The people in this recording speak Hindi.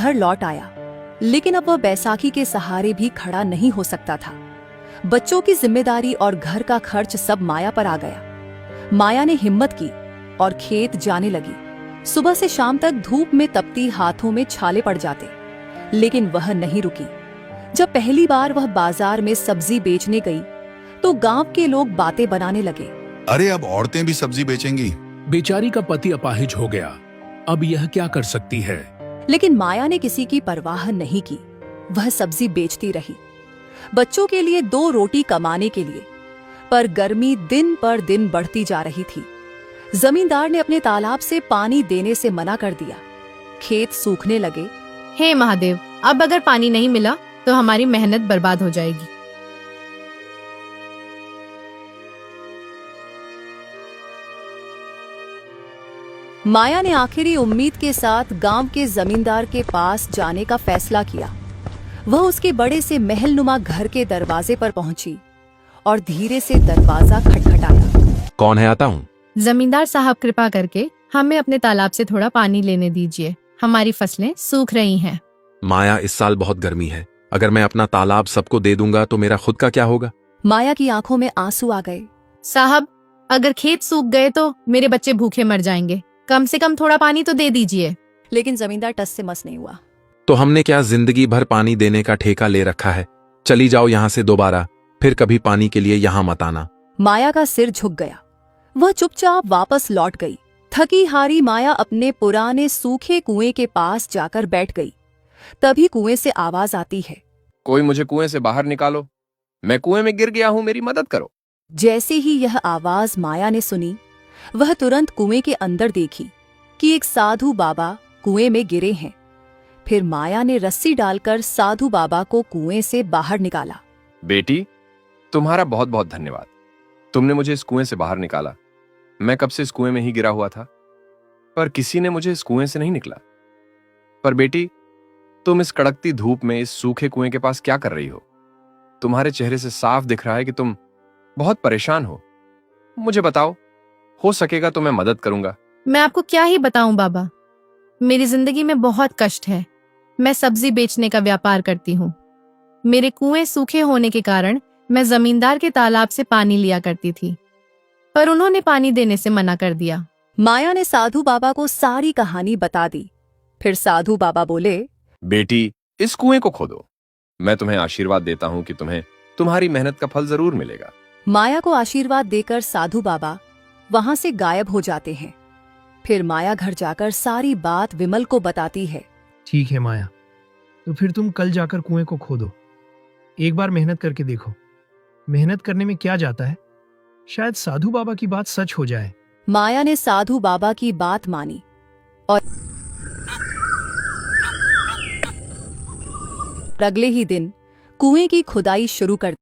घर लौट आया, लेकिन अब वह बैसाखी के सहारे भी खड़ा नहीं हो सकता था। बच्चों की जिम्मेदारी और घर का खर्च सब माया पर आ गया। माया ने हिम्मत की और खेत जाने लगी। सुबह से शाम तक धूप में तपती हाथों में छाले पड़ जाते, लेकिन वह नहीं रुकी। जब पहली बार वह बाजार में सब्जी बेचने गई तो गांव के लोग बातें बनाने लगे। अरे अब औरतें भी सब्जी बेचेंगी। बेचारी का पति अपाहिज हो गया, अब यह क्या कर सकती है। लेकिन माया ने किसी की परवाह नहीं की। वह सब्जी बेचती रही, बच्चों के लिए 2 रोटी कमाने के लिए। पर गर्मी दिन पर दिन बढ़ती जा रही थी। जमींदार ने अपने तालाब से पानी देने से मना कर दिया। खेत सूखने लगे। हे महादेव, अब अगर पानी नहीं मिला तो हमारी मेहनत बर्बाद हो जाएगी। माया ने आखिरी उम्मीद के साथ गांव के जमींदार के पास जाने का फैसला किया। वह उसके बड़े से महलनुमा घर के दरवाजे पर पहुंची और धीरे से दरवाजा खटखटाया। कौन है? आता हूँ। जमींदार साहब, कृपा करके हमें अपने तालाब से थोड़ा पानी लेने दीजिए, हमारी फसलें सूख रही हैं। माया, इस साल बहुत गर्मी है, अगर मैं अपना तालाब सबको दे दूंगा तो मेरा खुद का क्या होगा? माया की आंखों में आंसू आ गए। साहब, अगर खेत सूख गए तो मेरे बच्चे भूखे मर जाएंगे, कम से कम थोड़ा पानी तो दे दीजिए। लेकिन जमींदार टस से मस नहीं हुआ। तो हमने क्या जिंदगी भर पानी देने का ठेका ले रखा है? चली जाओ यहाँ से दोबारा, फिर कभी पानी के लिए यहाँ मत आना। माया का सिर झुक गया। वह चुपचाप वापस लौट गई। थकी हारी माया अपने पुराने सूखे कुएं के पास जाकर बैठ गई। तभी कुएं से आवाज आती है, कोई मुझे कुएं से बाहर निकालो, मैं कुएं में गिर गया हूं, मेरी मदद करो। जैसे ही यह आवाज माया ने सुनी, वह तुरंत कुएं के अंदर देखी कि एक साधु बाबा कुएं में गिरे हैं। फिर माया ने रस्सी डालकर साधु बाबा को कुएं से बाहर निकाला। बेटी, तुम्हारा बहुत बहुत धन्यवाद, तुमने मुझे इस कुएं से बाहर निकाला। मैं कब से इस कुएं में ही गिरा हुआ था, पर किसी ने मुझे इस कुएं से नहीं निकला। पर बेटी, तुम इस कड़कती धूप में इस सूखे कुएं के पास क्या कर रही हो? तुम्हारे चेहरे से साफ दिख रहा है कि तुम बहुत परेशान हो। मुझे बताओ, हो सकेगा तो मैं मदद करूंगा। मैं आपको क्या ही बताऊं बाबा, मेरी जिंदगी में बहुत कष्ट है। मैं सब्जी बेचने का व्यापार करती हूँ। मेरे कुएं सूखे होने के कारण मैं जमींदार के तालाब से पानी लिया करती थी, पर उन्होंने पानी देने से मना कर दिया। माया ने साधु बाबा को सारी कहानी बता दी। फिर साधु बाबा बोले, बेटी, इस कुएं को खोदो, मैं तुम्हें आशीर्वाद देता हूं कि तुम्हें तुम्हारी मेहनत का फल जरूर मिलेगा। माया को आशीर्वाद देकर साधु बाबा वहां से गायब हो जाते हैं। फिर माया घर जाकर सारी बात विमल को बताती है। ठीक है माया, तो फिर तुम कल जाकर कुएं को खोदो। एक बार मेहनत करके देखो, मेहनत करने में क्या जाता है, शायद साधु बाबा की बात सच हो जाए। माया ने साधु बाबा की बात मानी और अगले ही दिन कुएं की खुदाई शुरू कर